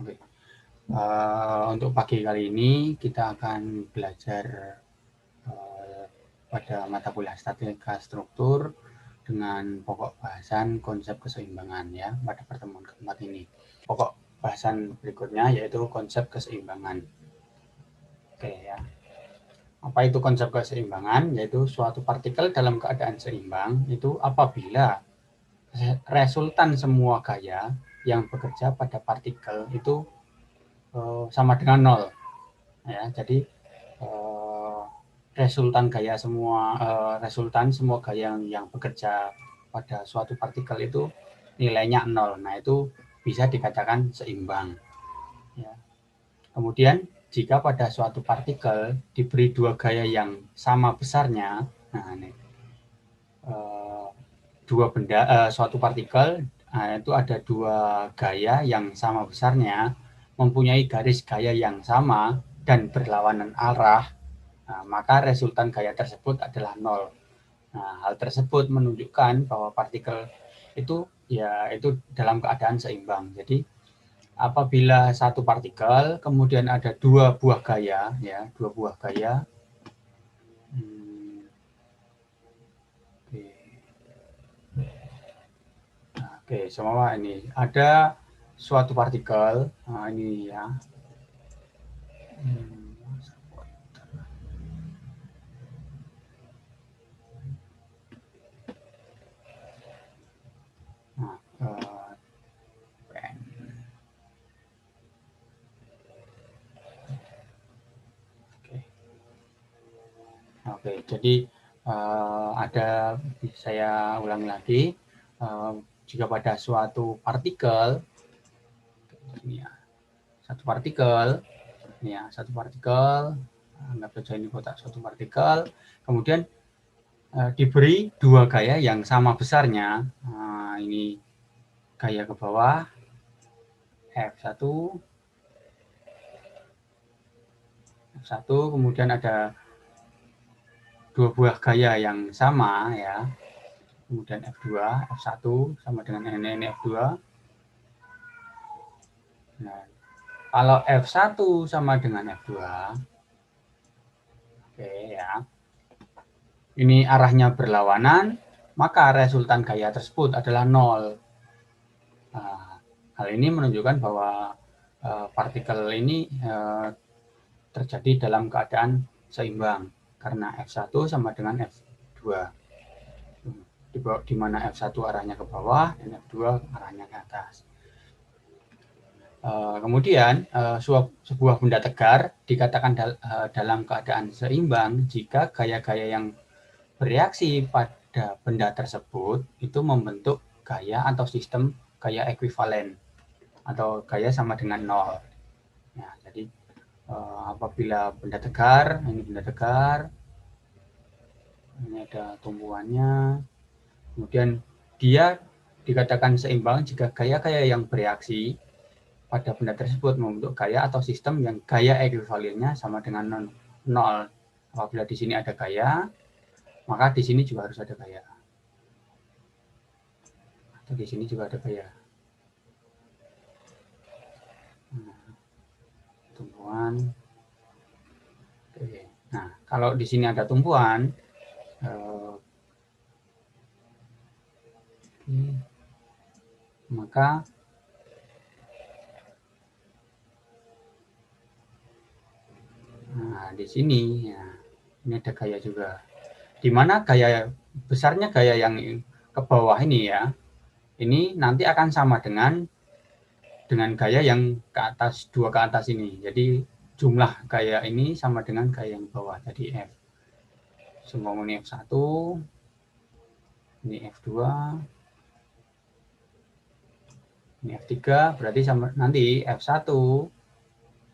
Oke. Untuk pagi kali ini kita akan belajar pada mata kuliah statistika struktur dengan pokok bahasan konsep keseimbangan ya pada pertemuan keempat ini. Pokok bahasan berikutnya yaitu konsep keseimbangan. Oke ya. Apa itu konsep keseimbangan? Yaitu suatu partikel dalam keadaan seimbang itu apabila resultan semua gaya yang bekerja pada partikel itu sama dengan nol. Ya, jadi resultan semua gaya yang bekerja pada suatu partikel itu nilainya nol. Nah, itu bisa dikatakan seimbang. Ya. Kemudian jika pada suatu partikel diberi dua gaya yang sama besarnya, nah ini suatu partikel itu ada dua gaya yang sama besarnya, mempunyai garis gaya yang sama dan berlawanan arah, nah, maka resultan gaya tersebut adalah nol. Nah, hal tersebut menunjukkan bahwa partikel itu dalam keadaan seimbang. Jadi apabila satu partikel kemudian ada dua buah gaya, Oke, semua ini ada suatu partikel, nah ini ya. Nah, Oke, jadi saya ulangi lagi, jika pada suatu partikel, ini ya, satu partikel, anggap saja ini kotak suatu partikel, kemudian diberi dua gaya yang sama besarnya, ini gaya ke bawah, F1, kemudian ada dua buah gaya yang sama ya, kemudian F2, F1 sama dengan ini F2. Nah, kalau F1 sama dengan F2, oke ya, ini arahnya berlawanan, maka resultan gaya tersebut adalah nol. Nah, hal ini menunjukkan bahwa partikel ini terjadi dalam keadaan seimbang karena F1 sama dengan F2, di mana F1 arahnya ke bawah dan F2 arahnya ke atas. Kemudian sebuah benda tegar dikatakan dalam keadaan seimbang jika gaya-gaya yang bereaksi pada benda tersebut itu membentuk gaya atau sistem gaya ekuivalen atau gaya sama dengan nol. Nah, jadi apabila benda tegar, ini ada tumbuhannya, kemudian dia dikatakan seimbang jika gaya-gaya yang bereaksi pada benda tersebut membentuk gaya atau sistem yang gaya ekuivalennya sama dengan nol. Apabila di sini ada gaya, maka di sini juga harus ada gaya. Atau di sini juga ada gaya. Tumbuhan. Oke. Nah, kalau di sini ada tumbuhan, maka di sini ya, ini ada gaya juga. Di mana gaya besarnya gaya yang ke bawah ini ya, ini nanti akan sama dengan gaya yang ke atas, dua ke atas ini. Jadi jumlah gaya ini sama dengan gaya yang bawah. Jadi F. Semua ini F1, ini F2, ini F3, berarti sama nanti F1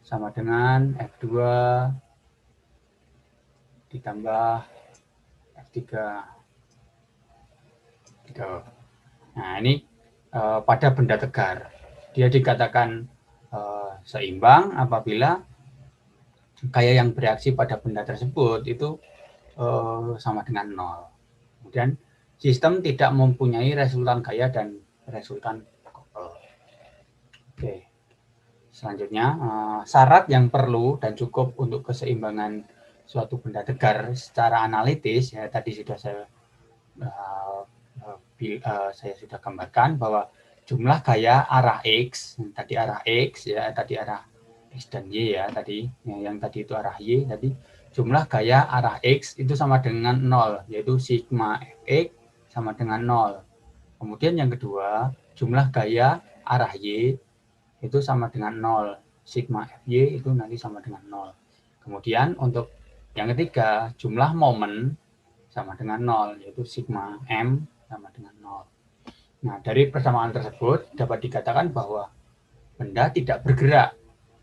sama dengan F2 ditambah F3. Gitu. Nah, ini pada benda tegar. Dia dikatakan seimbang apabila gaya yang bereaksi pada benda tersebut itu sama dengan nol. Kemudian sistem tidak mempunyai resultan gaya dan resultan couple. Oke. Selanjutnya, syarat yang perlu dan cukup untuk keseimbangan suatu benda tegar secara analitis, ya tadi sudah saya sudah gambarkan bahwa jumlah gaya arah X, tadi arah X ya, tadi arah X dan Y ya, tadi yang tadi itu arah Y, tadi jumlah gaya arah X itu sama dengan 0, yaitu sigma Fx sama dengan 0. Kemudian yang kedua, jumlah gaya arah Y itu sama dengan 0. Sigma Fy itu nanti sama dengan 0. Kemudian untuk yang ketiga, jumlah momen sama dengan 0, yaitu sigma M sama dengan 0. Nah, dari persamaan tersebut dapat dikatakan bahwa benda tidak bergerak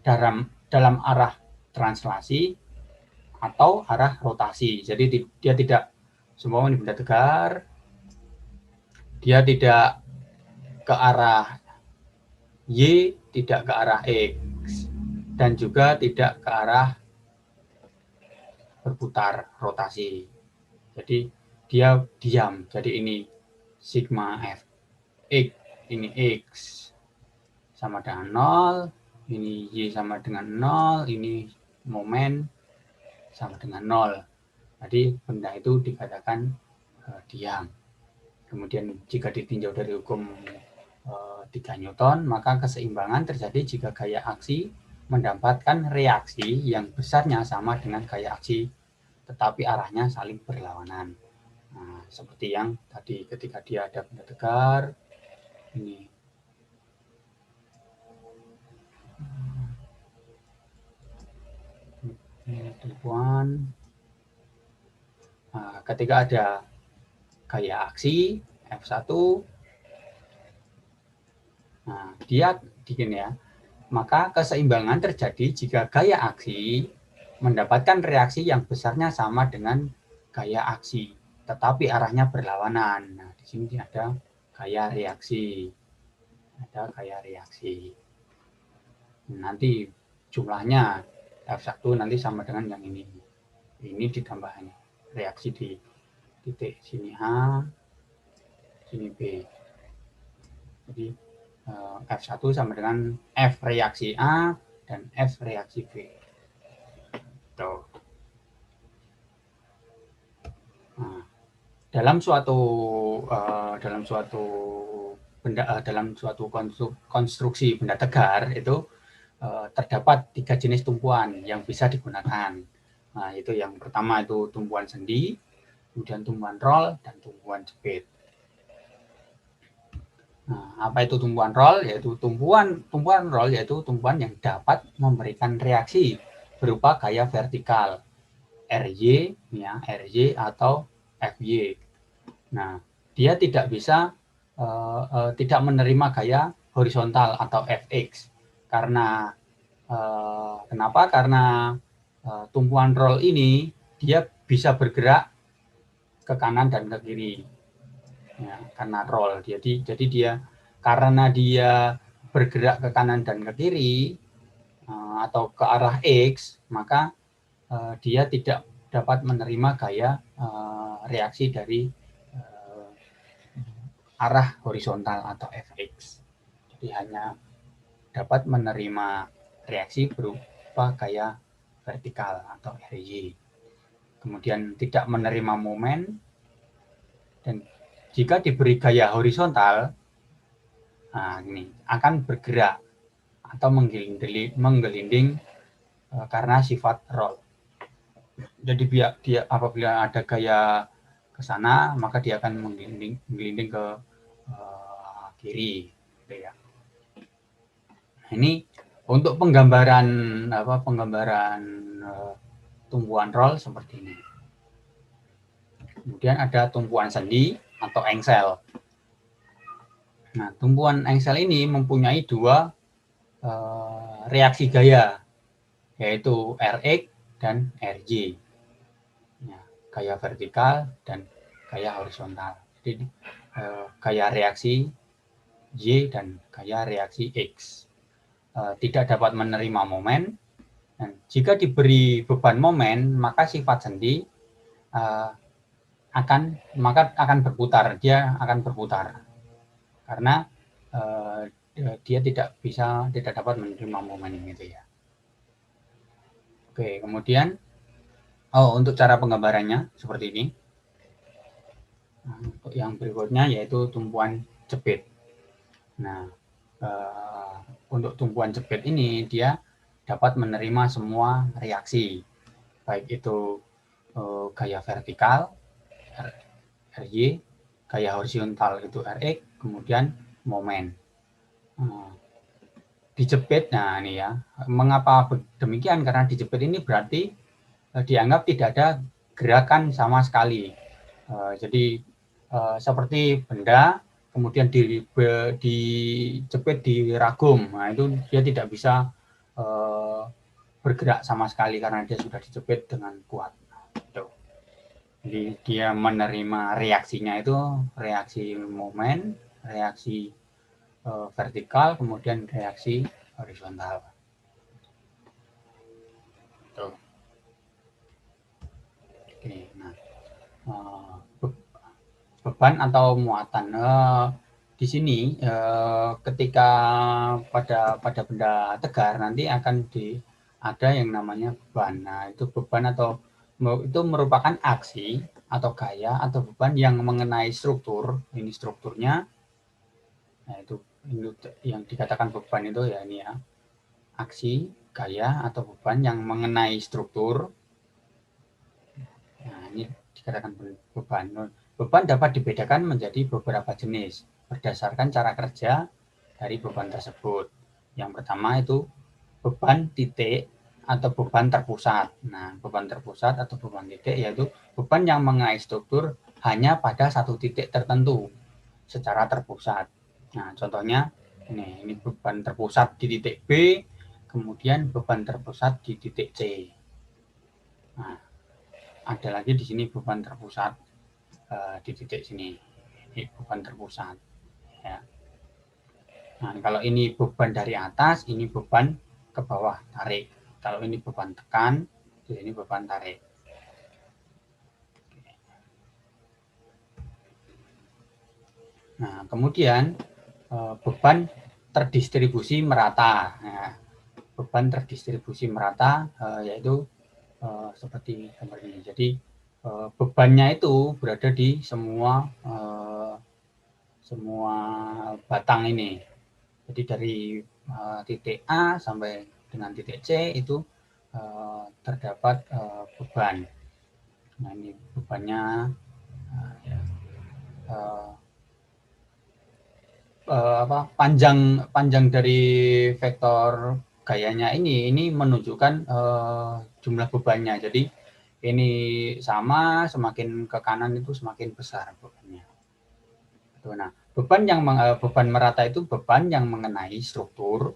dalam arah translasi atau arah rotasi. Jadi dia tidak, semua ini benda tegar, dia tidak ke arah Y, tidak ke arah X, dan juga tidak ke arah berputar rotasi. Jadi dia diam. Jadi ini sigma F X, ini X sama dengan 0, ini Y sama dengan 0, ini momen sama dengan 0. Jadi benda itu dikatakan diam. Kemudian jika ditinjau dari hukum 3 Newton, maka keseimbangan terjadi jika gaya aksi mendapatkan reaksi yang besarnya sama dengan gaya aksi, tetapi arahnya saling berlawanan. Nah, seperti yang tadi ketika dia ada benda tegar, ini tumpuan. Nah, ketika ada gaya aksi F1, nah dia begini ya, maka keseimbangan terjadi jika gaya aksi mendapatkan reaksi yang besarnya sama dengan gaya aksi, tetapi arahnya berlawanan. Nah, di sini ada gaya reaksi. Ada gaya reaksi. Nanti jumlahnya F1 nanti sama dengan yang ini. Ini ditambah ini. Reaksi di titik sini A, sini B. Jadi F1 sama dengan F reaksi A dan F reaksi B. Tuh. Nah, dalam suatu konstruksi benda tegar itu terdapat 3 jenis tumpuan yang bisa digunakan. Nah, itu yang pertama itu tumpuan sendi, kemudian tumpuan roll, dan tumpuan jepit. Nah, apa itu tumpuan roll? Yaitu tumpuan roll yaitu tumpuan yang dapat memberikan reaksi berupa gaya vertikal, RY, ya, RY atau FY. Nah, dia tidak bisa tidak menerima gaya horizontal atau Fx karena kenapa? Karena tumpuan roll ini dia bisa bergerak ke kanan dan ke kiri. Ya, karena roll. Jadi dia karena dia bergerak ke kanan dan ke kiri atau ke arah X, maka dia tidak dapat menerima gaya reaksi dari arah horizontal atau Fx. Jadi hanya dapat menerima reaksi berupa gaya vertikal atau RY. Kemudian tidak menerima momen, dan jika diberi gaya horizontal, nah ini akan bergerak atau menggelinding karena sifat roll. Jadi dia apabila ada gaya ke sana, maka dia akan menggelinding ke kiri. Gitu ya. Nah, ini untuk penggambaran tumpuan roll seperti ini. Kemudian ada tumpuan sendi atau engsel. Nah, tumpuan engsel ini mempunyai dua reaksi gaya, yaitu Rx dan Rj. Ya, gaya vertikal dan gaya horizontal. Jadi gaya reaksi Y dan gaya reaksi X. Tidak dapat menerima momen. Dan jika diberi beban momen, maka sifat sendi akan berputar. Dia akan berputar karena dia tidak dapat menerima momen gitu ya. Oke, kemudian untuk cara penggambarannya seperti ini. Nah, untuk yang berikutnya yaitu tumpuan jepit. Nah, untuk tumpuan jepit ini dia dapat menerima semua reaksi, baik itu gaya vertikal RY, gaya horizontal itu RX, kemudian momen. Dijepit, nah ini ya, mengapa demikian? Karena dijepit ini berarti dianggap tidak ada gerakan sama sekali. Jadi seperti benda kemudian dijepit di ragum, nah itu dia tidak bisa bergerak sama sekali karena dia sudah dijepit dengan kuat. Jadi dia menerima reaksinya itu reaksi momen, reaksi vertikal, kemudian reaksi horizontal. Tuh. Oke, nah beban atau muatan. Di sini ketika pada benda tegar nanti akan ada yang namanya beban. Nah, itu beban atau itu merupakan aksi atau gaya atau beban yang mengenai struktur. Ini strukturnya. Nah, itu yang dikatakan beban itu ya ini ya. Aksi, gaya atau beban yang mengenai struktur. Nah, ini dikatakan beban. Beban dapat dibedakan menjadi beberapa jenis berdasarkan cara kerja dari beban tersebut. Yang pertama itu beban titik atau beban terpusat. Nah, beban terpusat atau beban titik yaitu beban yang mengenai struktur hanya pada satu titik tertentu secara terpusat. Nah, contohnya ini beban terpusat di titik B, kemudian beban terpusat di titik C. Nah, ada lagi di sini beban terpusat di titik sini. Ini beban terpusat. Ya. Nah, kalau ini beban dari atas, ini beban ke bawah tarik. Kalau ini beban tekan, ini beban tarik. Nah, kemudian beban terdistribusi merata. Nah, beban terdistribusi merata yaitu seperti gambar ini. Jadi bebannya itu berada di semua batang ini. Jadi dari titik A sampai dengan titik C itu terdapat beban. Nah, ini bebannya ya, panjang dari vektor gayanya ini menunjukkan jumlah bebannya. Jadi ini sama, semakin ke kanan itu semakin besar bebannya. Nah, beban merata itu beban yang mengenai struktur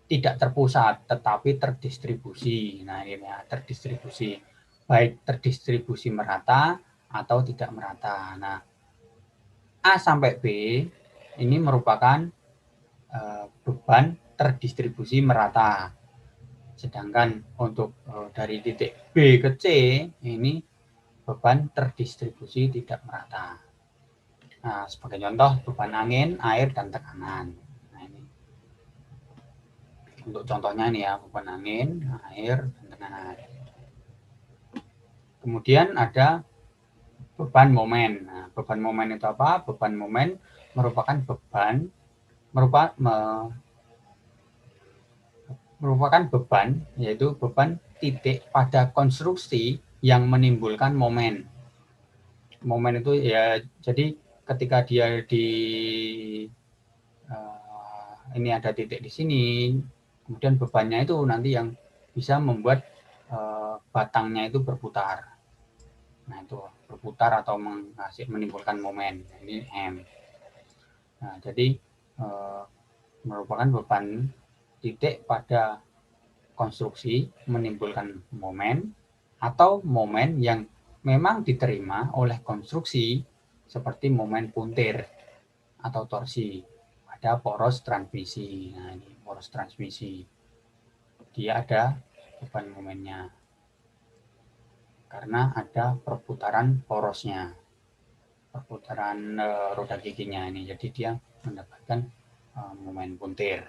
tidak terpusat tetapi terdistribusi. Nah, ini ya, terdistribusi. Baik terdistribusi merata atau tidak merata. Nah, A sampai B ini merupakan beban terdistribusi merata. Sedangkan untuk dari titik B ke C ini beban terdistribusi tidak merata. Nah, sebagai contoh beban angin, air, dan tekanan. Nah, ini untuk contohnya nih ya, beban angin, air, dan tekanan. Kemudian ada beban momen. Nah, beban momen itu apa? Beban momen merupakan beban, yaitu beban titik pada konstruksi yang menimbulkan momen. Momen itu ya, jadi ketika dia ini ada titik di sini, kemudian bebannya itu nanti yang bisa membuat batangnya itu berputar. Nah, itu berputar atau menimbulkan momen. Ini M. Nah, jadi merupakan beban titik pada konstruksi menimbulkan momen atau momen yang memang diterima oleh konstruksi seperti momen puntir atau torsi pada poros transmisi. Nah, ini poros transmisi. Dia ada beban momennya karena ada perputaran porosnya, perputaran roda giginya ini. Jadi dia mendapatkan momen puntir.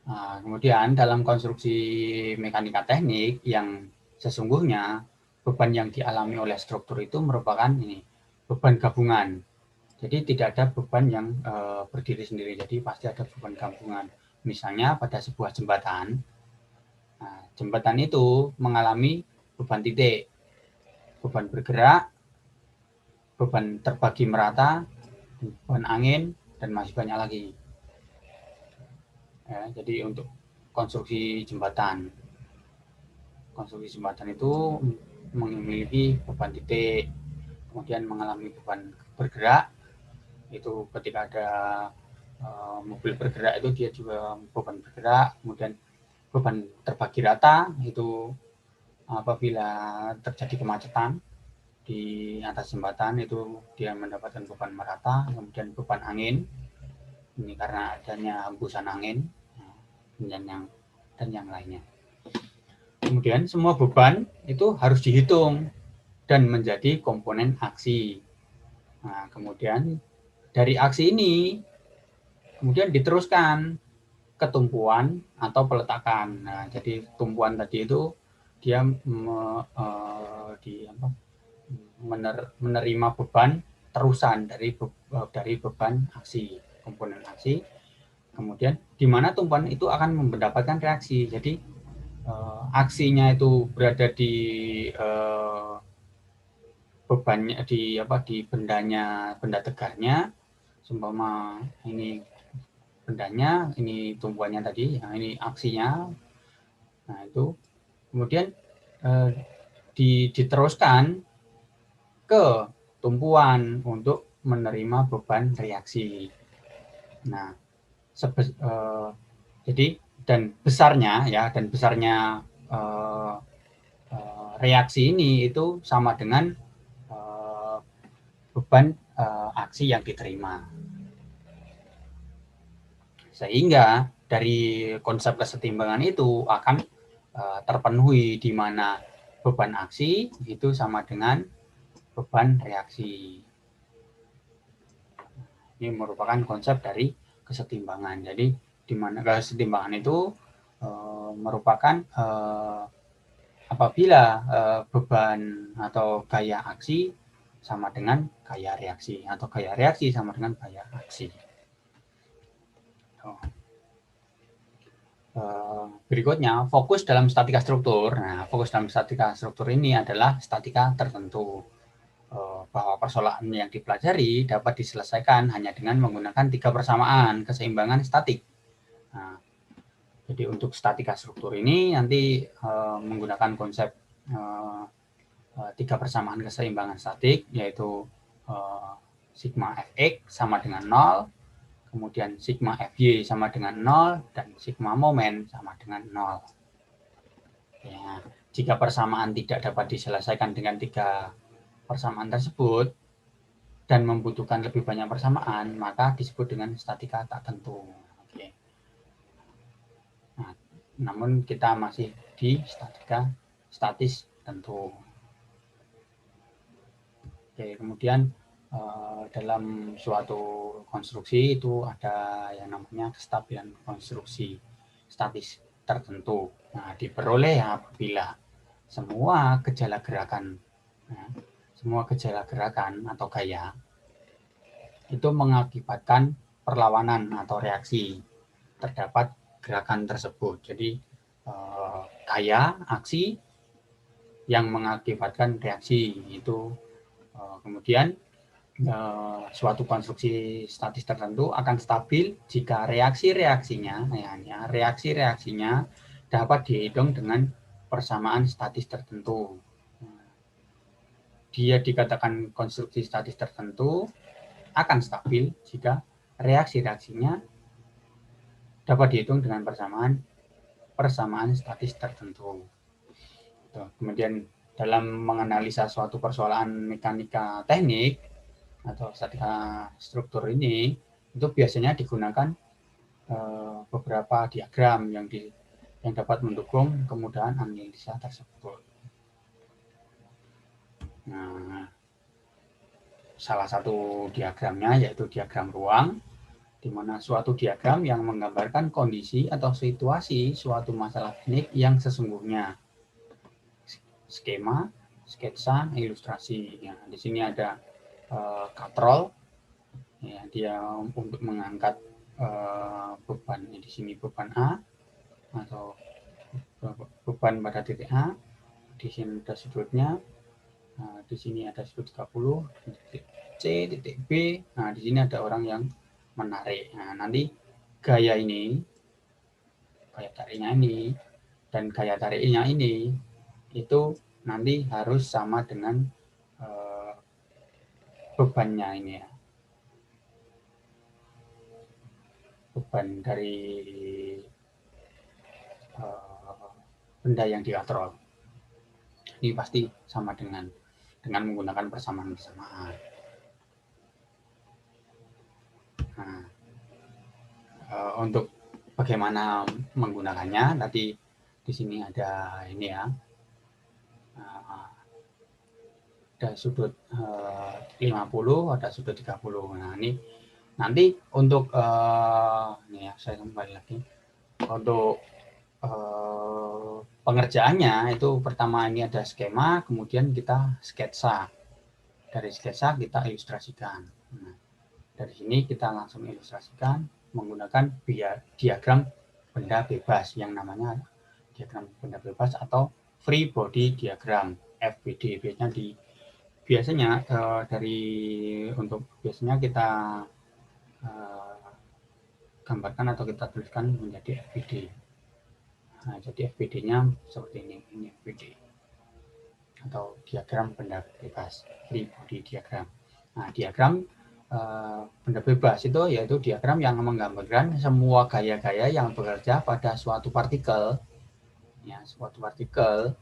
Nah, kemudian dalam konstruksi mekanika teknik yang sesungguhnya beban yang dialami oleh struktur itu merupakan beban gabungan. Jadi tidak ada beban yang berdiri sendiri. Jadi pasti ada beban gabungan. Misalnya pada sebuah jembatan, nah, jembatan itu mengalami beban titik, beban bergerak, beban terbagi merata, beban angin, dan masih banyak lagi. Ya, jadi untuk konstruksi jembatan itu memiliki beban titik, kemudian mengalami beban bergerak. Itu ketika ada mobil bergerak itu dia juga beban bergerak, kemudian beban terbagi rata itu apabila terjadi kemacetan di atas jembatan itu dia mendapatkan beban merata, kemudian beban angin ini karena adanya hembusan angin dan yang lainnya. Kemudian semua beban itu harus dihitung dan menjadi komponen aksi. Nah, kemudian dari aksi ini kemudian diteruskan ke tumpuan atau peletakan. Nah, jadi tumpuan tadi itu dia menerima beban terusan dari beban aksi, komponen aksi. Kemudian di mana tumpuan itu akan mendapatkan reaksi. Jadi aksinya itu berada di bebannya di benda tegaknya, seumpama ini bendanya, ini tumpuannya tadi, nah ini aksinya. Nah itu kemudian diteruskan ke tumpuan untuk menerima beban reaksi. Nah, jadi dan besarnya reaksi ini itu sama dengan beban aksi yang diterima. Sehingga dari konsep kesetimbangan itu akan terpenuhi di mana beban aksi itu sama dengan beban reaksi. Ini merupakan konsep dari kesetimbangan. Jadi di mana kesetimbangan itu merupakan apabila beban atau gaya aksi sama dengan gaya reaksi atau gaya reaksi sama dengan gaya aksi. Berikutnya, fokus dalam statika struktur. Nah, fokus dalam statika struktur ini adalah statika tertentu. Bahwa persoalan yang dipelajari dapat diselesaikan hanya dengan menggunakan 3 persamaan keseimbangan statik. Nah, jadi untuk statika struktur ini nanti menggunakan konsep 3 persamaan keseimbangan statik, yaitu sigma Fx sama dengan 0, kemudian sigma Fy sama dengan 0, dan sigma momen sama dengan 0. Ya, jika persamaan tidak dapat diselesaikan dengan 3 persamaan tersebut dan membutuhkan lebih banyak persamaan, maka disebut dengan statika tak tentu. Oke. Nah, namun kita masih di statika statis tentu. Oke, kemudian dalam suatu konstruksi itu ada yang namanya kestabilan konstruksi statis tertentu. Nah, diperoleh apabila semua gejala gerakan atau gaya itu mengakibatkan perlawanan atau reaksi terdapat gerakan tersebut. Jadi gaya aksi yang mengakibatkan reaksi itu kemudian suatu konstruksi statis tertentu akan stabil jika reaksi-reaksinya dapat dihitung dengan persamaan statis tertentu. Dia dikatakan konstruksi statis tertentu akan stabil jika reaksi-reaksinya dapat dihitung dengan persamaan statis tertentu. Kemudian dalam menganalisa suatu persoalan mekanika teknik atau statika struktur ini, itu biasanya digunakan beberapa diagram yang dapat mendukung kemudahan analisa tersebut. Nah, salah satu diagramnya yaitu diagram ruang, di mana suatu diagram yang menggambarkan kondisi atau situasi suatu masalah klinik yang sesungguhnya. Skema, sketsa, ilustrasi. Ya, di sini ada katrol, ya, dia untuk mengangkat beban. Di sini beban A atau beban pada titik A. Di sini ada sudutnya. Di sini ada sudut 30, titik C, titik B. Nah, di sini ada orang yang menarik. Nah, nanti gaya ini, gaya tariknya ini, dan gaya tariknya ini, itu nanti harus sama dengan bebannya ini ya. Beban dari benda yang dikatrol. Ini pasti sama dengan menggunakan persamaan-persamaan. Nah, untuk bagaimana menggunakannya, tadi di sini ada ini ya, ada sudut 50, ada sudut 30. Nah, ini nanti untuk ini ya, saya kembali lagi untuk pengerjaannya itu pertama ini ada skema, kemudian kita sketsa. Dari sketsa kita ilustrasikan. Nah, dari sini kita langsung ilustrasikan menggunakan diagram benda bebas yang namanya diagram benda bebas atau free body diagram FBD. Biasanya biasanya kita gambarkan atau kita tuliskan menjadi FBD. Nah, jadi FBD-nya seperti ini FBD atau diagram benda bebas, free body diagram. Nah, diagram benda bebas itu yaitu diagram yang menggambarkan semua gaya-gaya yang bekerja pada suatu partikel, ya, suatu partikel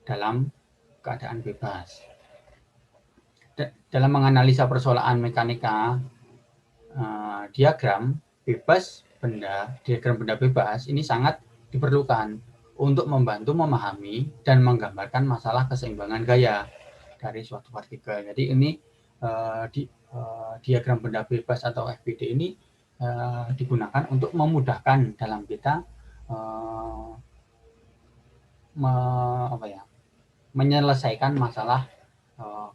dalam keadaan bebas. Dalam menganalisa persoalan mekanika, diagram benda bebas ini sangat diperlukan untuk membantu memahami dan menggambarkan masalah keseimbangan gaya dari suatu partikel. Jadi ini diagram benda bebas atau FBD ini digunakan untuk memudahkan dalam kita menyelesaikan masalah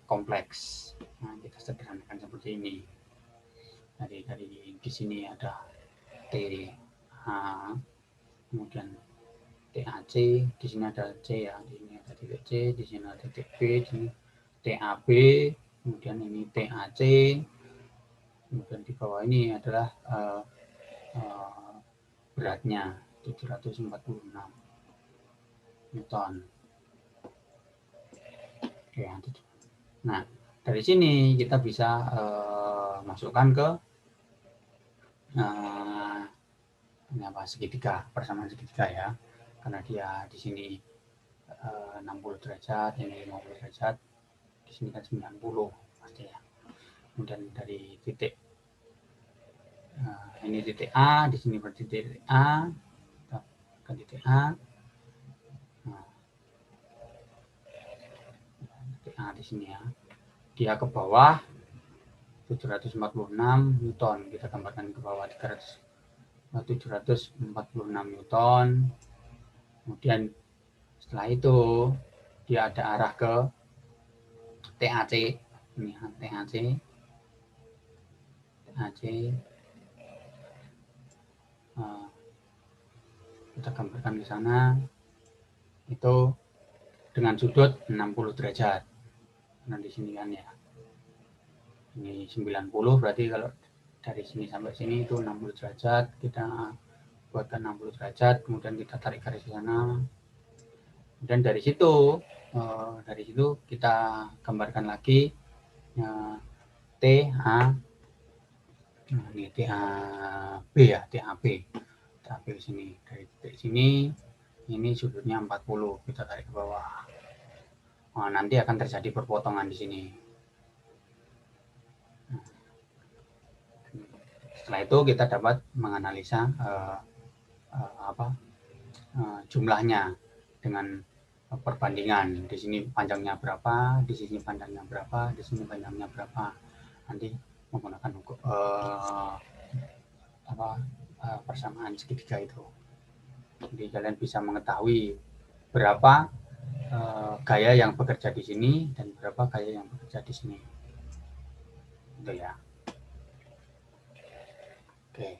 kompleks. Nah, kita sederhanakan seperti ini. Dari di sini ada TH, kemudian TAC, di sini ada C ya, di sini ada titik C, di sini ada titik B, di sini TAB, kemudian ini TAC, kemudian di bawah ini adalah beratnya 746 Newton. Ya, nah, dari sini kita bisa masukkan ke ini apa, segitiga, persamaan segitiga ya, karena dia di sini 60 derajat, ini 50 derajat, di sini kan 90 pasti ya. Kemudian dari titik ini titik A, di sini berarti titik A, kita ke titik A. Nah, titik A di sini ya, dia ke bawah 746 Newton, kita gambarkan ke bawah 746 Newton. Kemudian setelah itu dia ada arah ke TAC, ini TAC, kita gambarkan ke sana itu dengan sudut 60 derajat. Nah, di sini kan ya, ini 90, berarti kalau dari sini sampai sini itu 60 derajat, kita buatkan 60 derajat, kemudian kita tarik garis ke sana, dan dari situ kita gambarkan lagi TH, nah, ini TAB ya, TAB di sini, dari titik sini ini sudutnya 40, kita tarik ke bawah. Nah, nanti akan terjadi perpotongan di sini. Setelah itu kita dapat menganalisa jumlahnya dengan perbandingan. Di sini panjangnya berapa, di sini panjangnya berapa, di sini panjangnya berapa. Nanti menggunakan persamaan segitiga itu. Jadi kalian bisa mengetahui berapa gaya yang bekerja di sini dan berapa gaya yang bekerja di sini. Itu ya. Oke.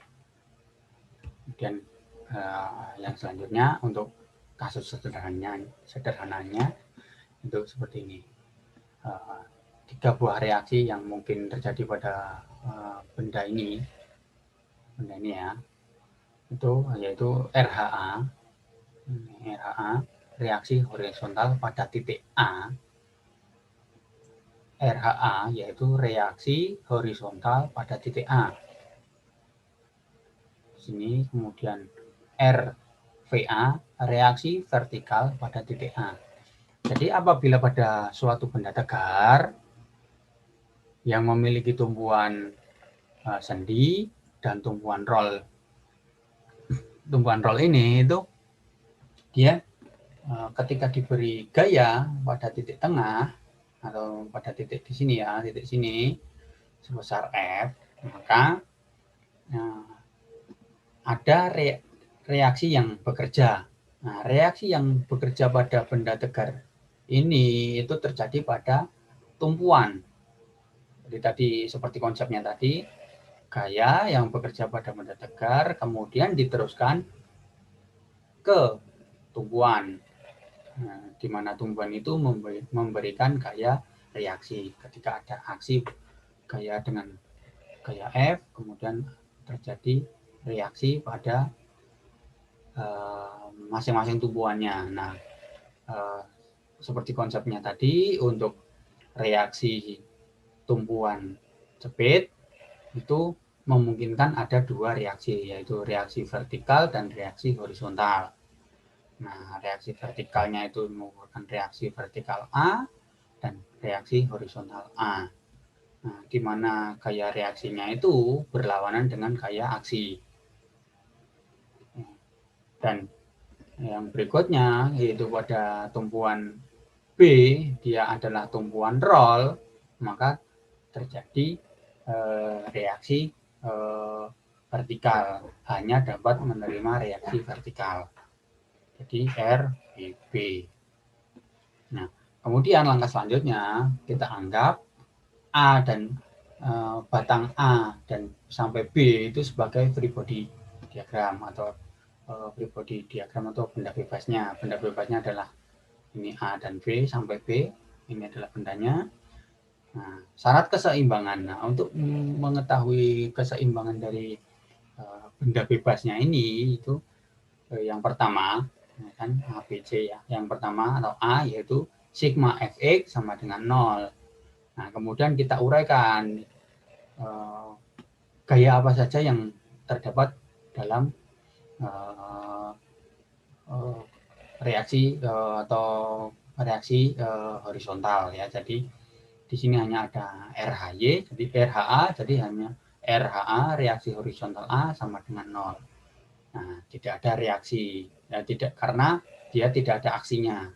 Kemudian yang selanjutnya untuk kasus sederhananya itu seperti ini. 3 buah reaksi yang mungkin terjadi pada benda ini ya, itu yaitu RHA, reaksi horizontal pada titik A. RHA yaitu reaksi horizontal pada titik A. Di sini kemudian RVA reaksi vertikal pada titik A. Jadi apabila pada suatu benda tegar yang memiliki tumpuan sendi dan tumpuan roll ini itu dia ketika diberi gaya pada titik tengah atau pada titik di sini ya, titik sini sebesar F, maka ada reaksi yang bekerja. Nah, reaksi yang bekerja pada benda tegar ini itu terjadi pada tumpuan. Jadi tadi seperti konsepnya tadi, gaya yang bekerja pada benda tegar kemudian diteruskan ke tumpuan. Nah, di mana tumpuan itu memberikan gaya reaksi. Ketika ada aksi gaya dengan gaya F, kemudian terjadi reaksi pada masing-masing tumpuannya. Nah, seperti konsepnya tadi, untuk reaksi tumpuan jepit itu memungkinkan ada 2 reaksi, yaitu reaksi vertikal dan reaksi horizontal. Nah, reaksi vertikalnya itu merupakan reaksi vertikal A dan reaksi horizontal A. Nah, di mana gaya reaksinya itu berlawanan dengan gaya aksi. Dan yang berikutnya yaitu pada tumpuan B, dia adalah tumpuan roll, maka terjadi reaksi vertikal, hanya dapat menerima reaksi vertikal. Jadi RBB. Nah, kemudian langkah selanjutnya kita anggap A dan batang A dan sampai B itu sebagai free body diagram atau free body diagram atau benda bebasnya. Benda bebasnya adalah ini A dan B sampai B, ini adalah bendanya. Nah, syarat keseimbangan. Nah, untuk mengetahui keseimbangan dari benda bebasnya ini itu yang pertama kan ABC ya. Yang pertama atau A yaitu sigma Fx sama dengan 0. Nah, kemudian kita uraikan gaya apa saja yang terdapat dalam reaksi atau reaksi horizontal ya. Jadi di sini hanya ada RHY, jadi RHA, jadi hanya RHA reaksi horizontal A sama dengan 0. Nah, tidak ada reaksi, ya, tidak, karena dia tidak ada aksinya.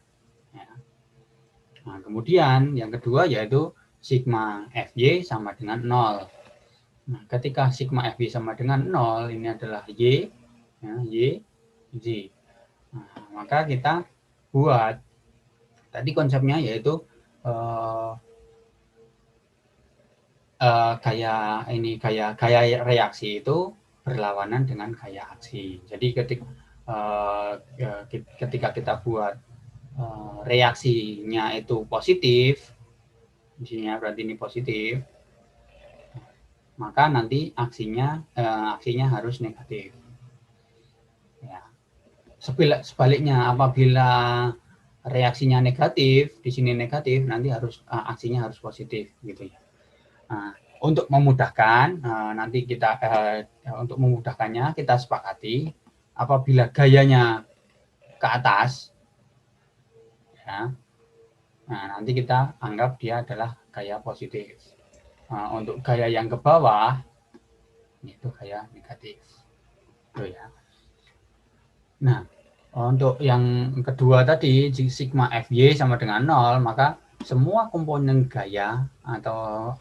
Ya. Nah, kemudian yang kedua yaitu sigma Fy sama dengan 0. Nah, ketika sigma Fy sama dengan 0, ini adalah Y, ya, Y, Z. Nah, maka kita buat, tadi konsepnya yaitu gaya reaksi itu berlawanan dengan gaya aksi. Jadi ketika kita buat reaksinya itu positif, isinya berarti ini positif, maka nanti aksinya harus negatif. Ya. Sebaliknya apabila reaksinya negatif, di sini negatif, nanti aksinya harus positif gitu ya. Nah, untuk memudahkan, nanti kita untuk memudahkannya kita sepakati apabila gayanya ke atas, ya, nah nanti kita anggap dia adalah gaya positif. Untuk gaya yang ke bawah, itu gaya negatif. Itu ya. Nah, Untuk yang kedua tadi, sigma Fy sama dengan 0, maka semua komponen gaya atau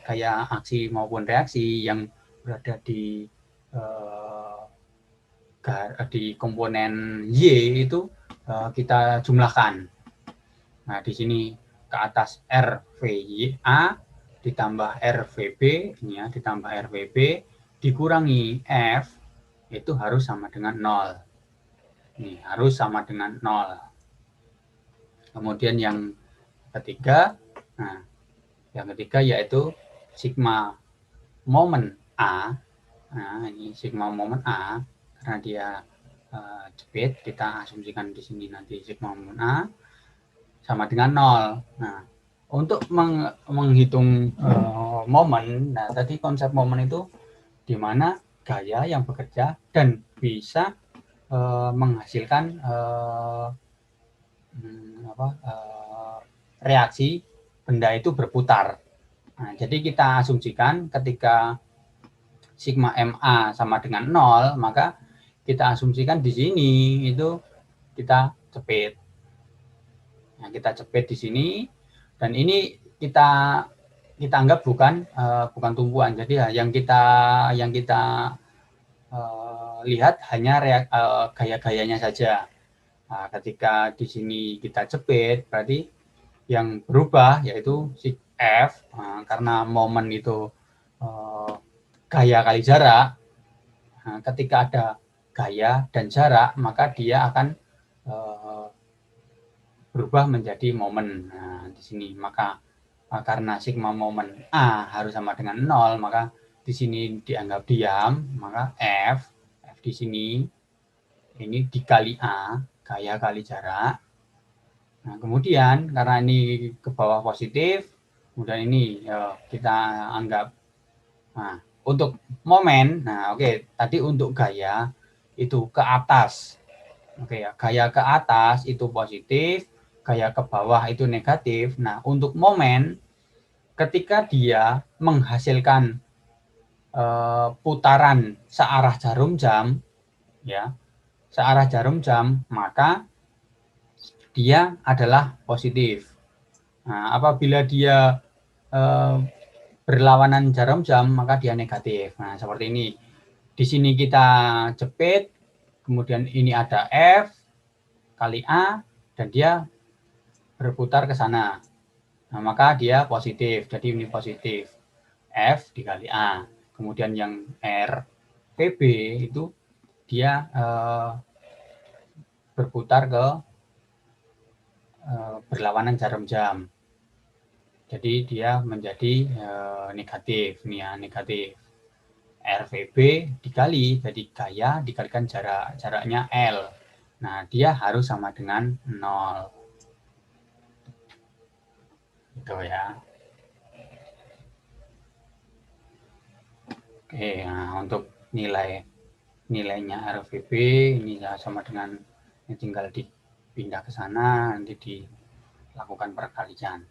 gaya aksi maupun reaksi yang berada di komponen Y itu kita jumlahkan. Nah, di sini ke atas RVA ditambah RVB, ini ya, ditambah RVB dikurangi F itu harus sama dengan 0. Ini harus sama dengan 0. Kemudian yang ketiga, yaitu sigma momen A. Nah, ini sigma momen A karena dia jepit, kita asumsikan di sini nanti sigma momen A sama dengan 0. Nah, untuk menghitung momen, nah tadi konsep momen itu di mana gaya yang bekerja dan bisa menghasilkan reaksi benda itu berputar. Nah, jadi kita asumsikan ketika sigma MA sama dengan 0, maka kita asumsikan di sini itu kita jepit. Nah, kita jepit di sini dan ini kita anggap bukan tumpuan. Jadi yang kita lihat hanya gaya-gayanya saja. Nah, ketika di sini kita jepit, berarti yang berubah yaitu si F, karena momen itu gaya kali jarak. Nah, ketika ada gaya dan jarak, maka dia akan berubah menjadi momen. Nah, di sini maka karena sigma momen A harus sama dengan 0, maka di sini dianggap diam, maka F di sini ini dikali A, gaya kali jarak. Nah, kemudian karena ini ke bawah positif, kemudian ini kita anggap, nah, untuk momen, nah oke, tadi untuk gaya itu ke atas. Oke ya, gaya ke atas itu positif, gaya ke bawah itu negatif. Nah, untuk momen ketika dia menghasilkan putaran searah jarum jam, ya, searah jarum jam, maka dia adalah positif. Nah, apabila dia berlawanan jarum jam, maka dia negatif. Nah, seperti ini. Di sini kita jepit, kemudian ini ada F kali A, dan dia berputar ke sana. Nah, maka dia positif. Jadi ini positif. F dikali A. Kemudian yang R PB itu dia berputar ke berlawanan jarum jam. Jadi dia menjadi negatif. Nih ya, negatif. RVB dikali, jadi gaya dikalikan jaraknya L. Nah, dia harus sama dengan 0. Gitu ya. Oke, nah untuk nilainya RVB ini ya sama dengan ini tinggal dipindah ke sana, nanti dilakukan perkalian.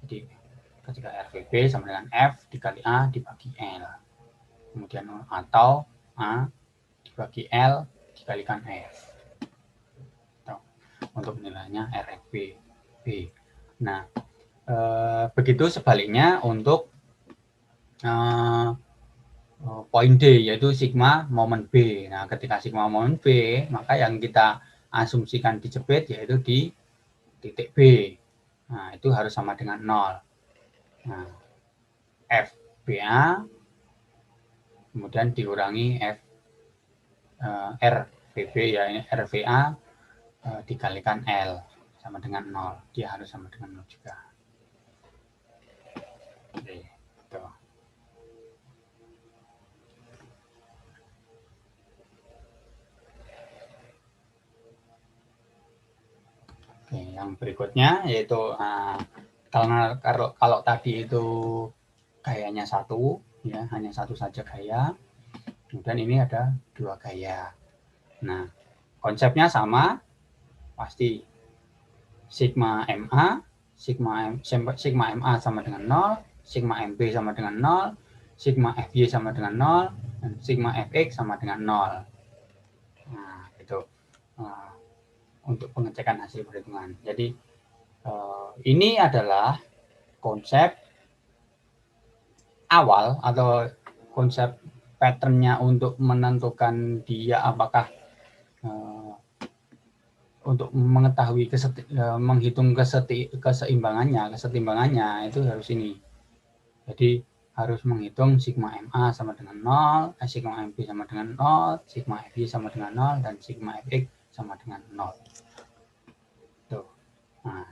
Jadi ketika RVB sama dengan F dikali A dibagi L. Kemudian atau A dibagi L dikalikan F. Untuk nilainya RFB. Nah, begitu sebaliknya untuk poin D, yaitu sigma momen B. Nah, ketika sigma momen B, maka yang kita asumsikan dijepit yaitu di titik B. Nah, itu harus sama dengan 0. Nah, FBA kemudian dikurangi RVB, ya ini RVA dikalikan L sama dengan 0. Dia harus sama dengan 0 juga. Oke, gitu. Oke, yang berikutnya yaitu kalau tadi itu gayanya satu, ya hanya satu saja gaya. Kemudian ini ada dua gaya. Nah, konsepnya sama, pasti sigma MA, sigma MA sama dengan 0, sigma MB sama dengan 0, sigma FY sama dengan 0, dan sigma FX sama dengan 0. Nah, gitu. untuk pengecekan hasil perhitungan. Jadi ini adalah konsep awal atau konsep pattern-nya untuk menentukan dia apakah untuk mengetahui menghitung keseimbangannya itu harus ini. Jadi harus menghitung sigma MA sama dengan 0, sigma MB sama dengan 0, sigma FY sama dengan 0, dan sigma FX sama dengan 0. Tuh. Nah,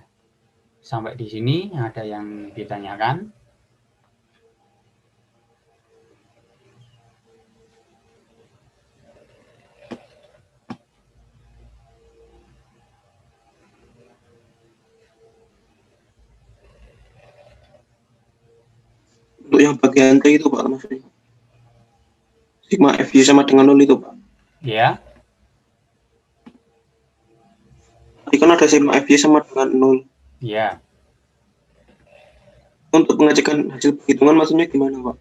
sampai di sini ada yang ditanyakan? Untuk yang bagian T itu Pak, maksudnya sigma FY sama dengan 0 itu Pak. Ya. Tadi kan ada sigma FY sama dengan 0. Ya. Untuk pengecekan hasil perhitungan maksudnya gimana Pak?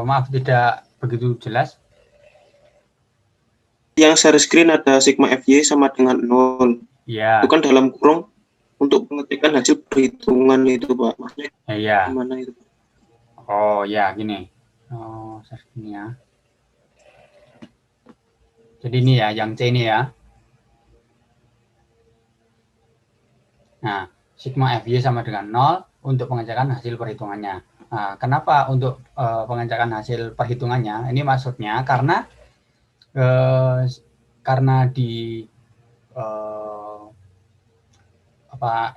Maaf tidak begitu jelas. Yang share screen ada sigma FY sama dengan 0. Ya. Itu kan dalam kurung untuk pengecekan hasil perhitungan itu Pak. Maksudnya gimana itu Pak? Oh ya, gini. Oh, ini ya. Jadi ini ya, yang C ini ya. Nah, sigma FY sama dengan 0 untuk pengecekan hasil perhitungannya. Nah, kenapa untuk pengecekan hasil perhitungannya? Ini maksudnya karena di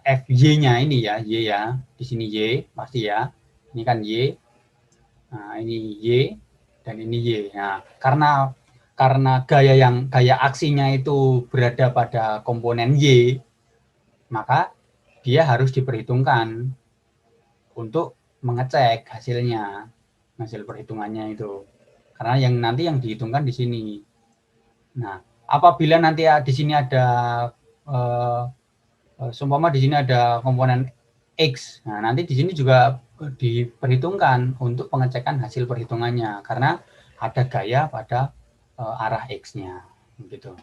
FY-nya ini ya, Y ya, di sini Y pasti ya. Ini kan Y. Nah, ini Y dan ini Y. Nah, karena gaya aksinya itu berada pada komponen Y, maka dia harus diperhitungkan untuk mengecek hasilnya, hasil perhitungannya itu. Karena nanti yang dihitungkan di sini. Nah, apabila nanti di sini ada seumpama di sini ada komponen X, nah nanti di sini juga diperhitungkan untuk pengecekan hasil perhitungannya karena ada gaya pada arah X-nya, gitu.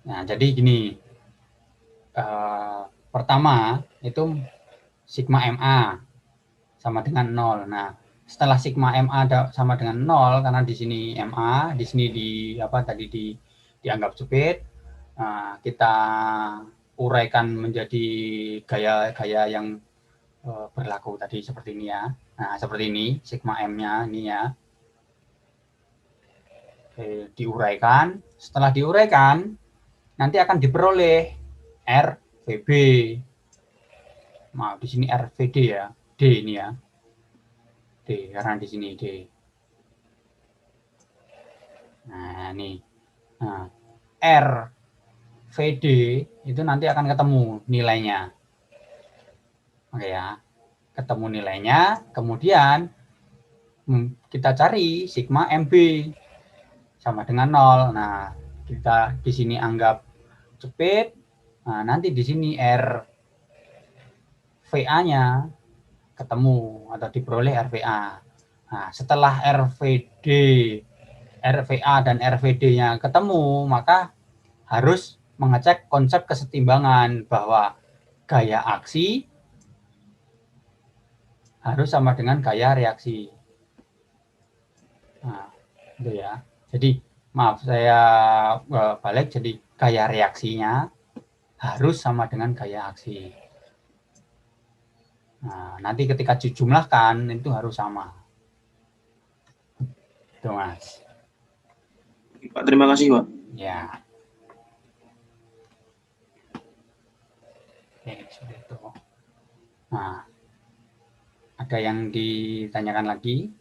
Nah, jadi gini, pertama itu sigma MA sama dengan 0. Nah, setelah sigma MA sama dengan 0, karena di sini MA, di sini dianggap sempit, kita uraikan menjadi gaya-gaya yang berlaku tadi seperti ini ya. Nah, seperti ini, sigma M-nya ini ya. Oke, diuraikan. Setelah diuraikan, nanti akan diperoleh RVB. Nah, di sini RVD ya. D ini ya. D, karena di sini D. Nah, ini. Nah, RVD itu nanti akan ketemu nilainya. Oke ya. Ketemu nilainya, kemudian kita cari sigma MB sama dengan 0. Nah, kita di sini anggap cepit. Nah, nanti di sini RVA-nya ketemu atau diperoleh RVA. Nah, setelah RVA dan RVD-nya ketemu, maka harus mengecek konsep kesetimbangan bahwa gaya aksi harus sama dengan gaya reaksi. Nah, itu ya. Jadi, maaf saya balik, jadi gaya reaksinya harus sama dengan gaya aksi. Nah, nanti ketika dijumlahkan itu harus sama. Itu Mas. Pak, terima kasih Pak. Ya. Oke, seperti itu. Nah, ada yang ditanyakan lagi?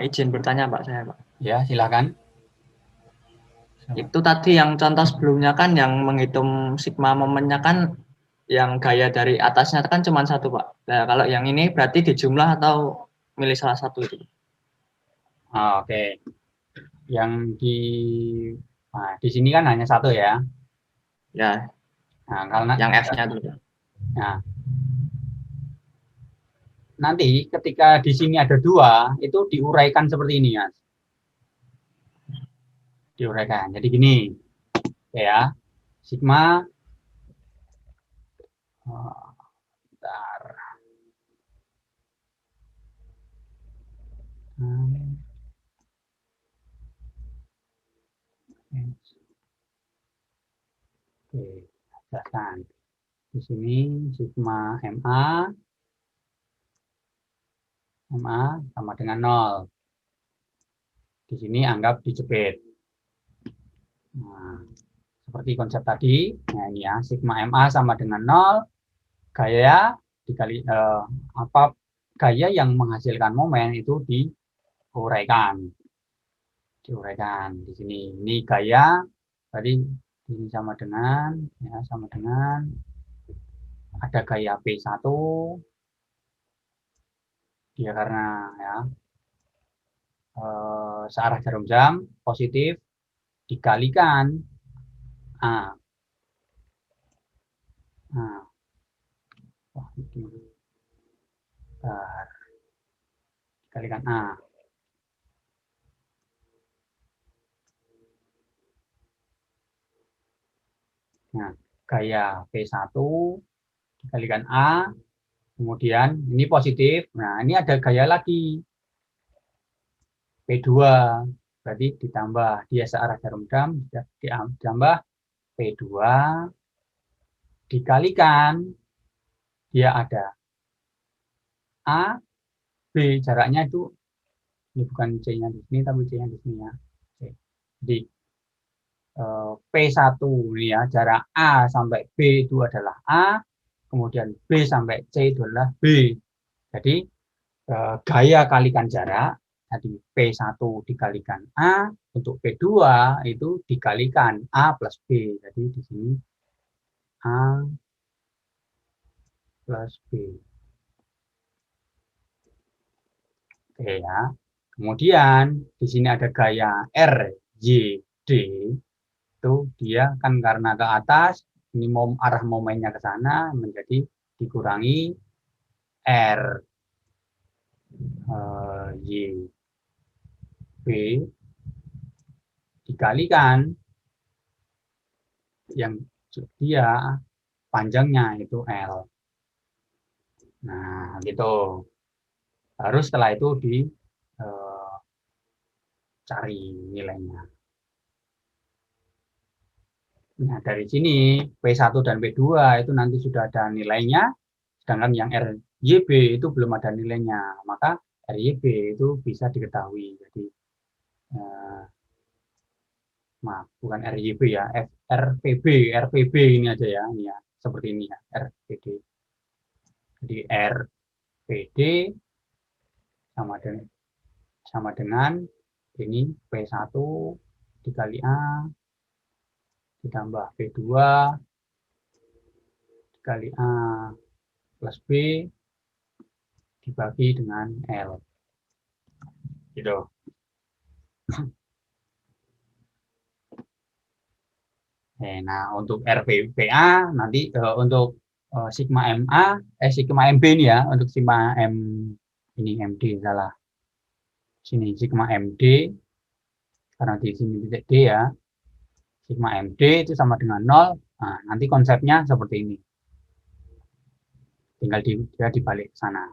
Izin bertanya Pak saya Pak. Ya, silakan. Itu tadi yang contoh sebelumnya kan yang menghitung sigma momennya kan yang gaya dari atasnya kan cuma satu Pak. Nah, kalau yang ini berarti dijumlah atau milih salah satu itu? Oke. Yang di sini kan hanya satu ya. Ya. Nah, karena yang F-nya dulu. Nah, nanti ketika di sini ada 2, itu diuraikan seperti ini ya. Diuraikan. Jadi gini, ya, sigma, bentar. Oke, jelaskan. Di sini sigma MA sama dengan 0. Di sini anggap dijepit. Nah, seperti konsep tadi, nah ini ya, sigma MA sama dengan 0, gaya dikali gaya yang menghasilkan momen itu diuraikan. Di sini. Ini gaya tadi ini sama dengan ada gaya P1 dia karena ya searah jarum jam positif dikalikan A. Dikalikan A. Nah, gaya P1 dikalikan A, kemudian ini positif. Nah, ini ada gaya lagi. P2, berarti ditambah dia searah jarum jam, ditambah P2 dikalikan dia ada A, B, jaraknya itu ini bukan C-nya di sini, tapi C-nya di sini ya. Jadi P1 ini ya, jarak A sampai B itu adalah A, kemudian B sampai C itu adalah B. Jadi gaya kalikan jarak, jadi P1 dikalikan A, untuk P2 itu dikalikan A plus B. Jadi di sini A plus B. Oke ya. Kemudian di sini ada gaya RYD, itu dia kan karena ke atas, ini arah momennya ke sana menjadi dikurangi R Y B dikalikan yang dia panjangnya itu L. Nah, gitu. Baru setelah itu dicari nilainya. Nah, dari sini P1 dan P2 itu nanti sudah ada nilainya, sedangkan yang RYB itu belum ada nilainya. Maka RYB itu bisa diketahui. Jadi maaf, bukan RYB ya, RPB ini aja ya, ini ya, seperti ini ya, RPD. Jadi RPD sama dengan ini P1 dikali A ditambah P2 dikali A plus B dibagi dengan L. Gitu. Nah, untuk RPA nanti untuk sigma MA, sigma MB ini ya, untuk sigma M ini MD salah. Sini sigma MD karena di sini titik D ya. Sigma MD itu sama dengan 0. Nah, nanti konsepnya seperti ini. Tinggal dia dibalik sana.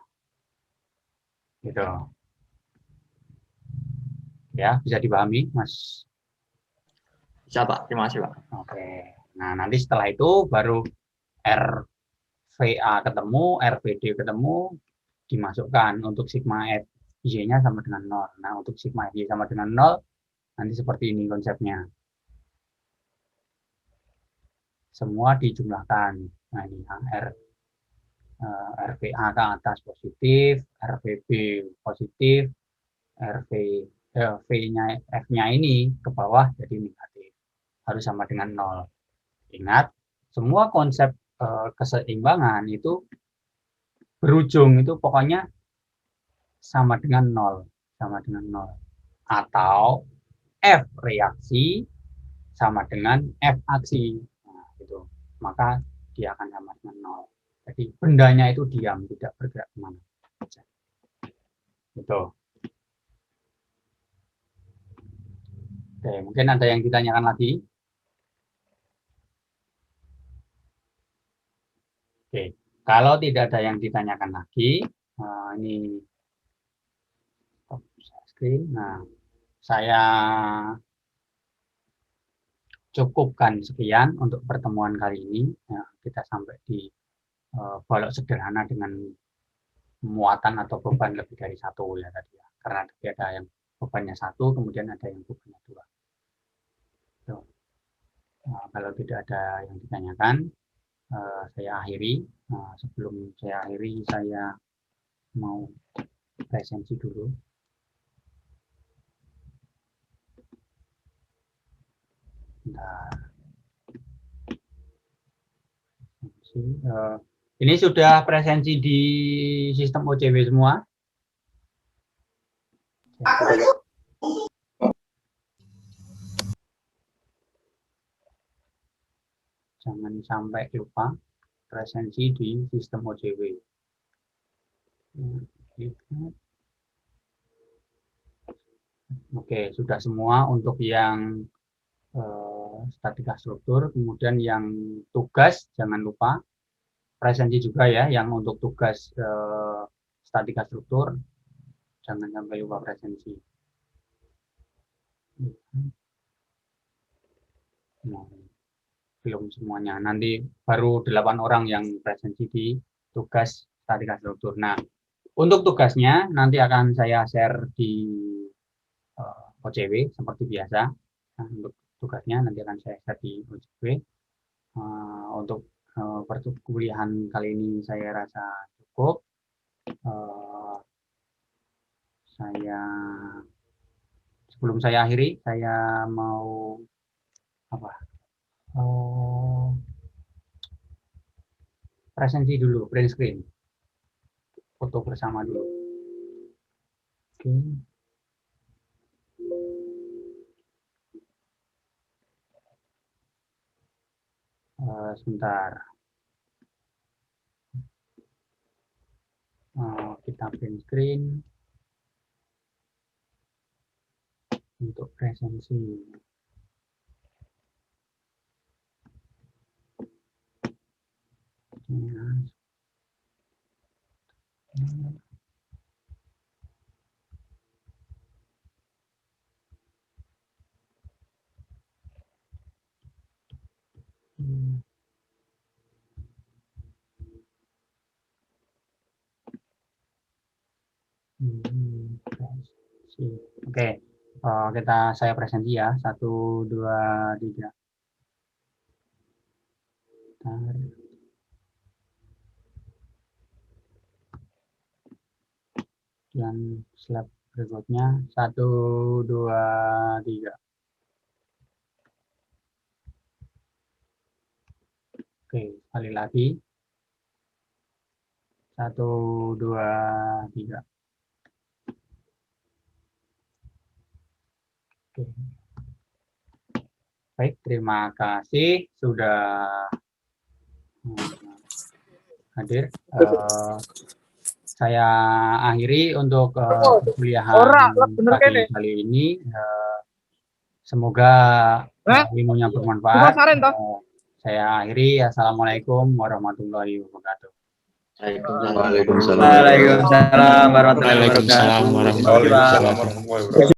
Gitu. Ya, bisa dipahami, Mas? Bisa, Pak. Terima kasih, Pak. Oke. Nah, nanti setelah itu baru RVA ketemu, RPD ketemu, dimasukkan untuk sigma FY-nya sama dengan 0. Nah, untuk sigma FY sama dengan 0, nanti seperti ini konsepnya. Semua dijumlahkan. Nah, ini RVA ke atas positif, RVB positif, F-nya ini ke bawah jadi negatif. Harus sama dengan 0. Ingat, semua konsep keseimbangan itu berujung itu pokoknya sama dengan 0. Sama dengan 0. Atau F reaksi sama dengan F aksi. Nah, gitu. Maka dia akan sama dengan 0. Jadi bendanya itu diam, tidak bergerak kemana. Gitu. Oke, mungkin ada yang ditanyakan lagi. Oke, kalau tidak ada yang ditanyakan lagi, ini stop screen. Nah, saya cukupkan sekian untuk pertemuan kali ini. Ya, kita sampai di balok sederhana dengan muatan atau beban lebih dari satu ya tadi ya. Karena tadi ada yang bebannya satu, kemudian ada yang bebannya dua. Nah, kalau tidak ada yang ditanyakan, saya akhiri. Sebelum saya akhiri, saya mau presensi dulu. Bentar. Ini sudah presensi di sistem OCW semua. Jangan sampai lupa presensi di sistem OCW. Oke, sudah semua untuk yang statika struktur. Kemudian yang tugas jangan lupa presensi juga ya, yang untuk tugas statika struktur jangan sampai lupa presensi. Nah, belum semuanya. Nanti baru 8 orang yang presensi di tugas statika struktur. Nah, untuk tugasnya nanti akan saya share di OCW seperti biasa. Nah, untuk tugasnya nanti akan saya share di OCW. Untuk perkuliahan kali ini saya rasa cukup. Sebelum saya akhiri, saya mau presensi dulu, print screen, foto bersama dulu. Oke. Sebentar. Kita print screen untuk presensi. Ya. Oke, saya presensi ya. 1, 2, 3. Dan slide berikutnya 1, 2, 3. Oke, sekali lagi 1, 2, 3. Oke. Baik, terima kasih sudah hadir. Saya akhiri untuk perkuliahan pagi kali ini. Semoga ilmunya bermanfaat. Saya akhiri. Assalamualaikum warahmatullahi wabarakatuh. Waalaikumsalam warahmatullahi wabarakatuh.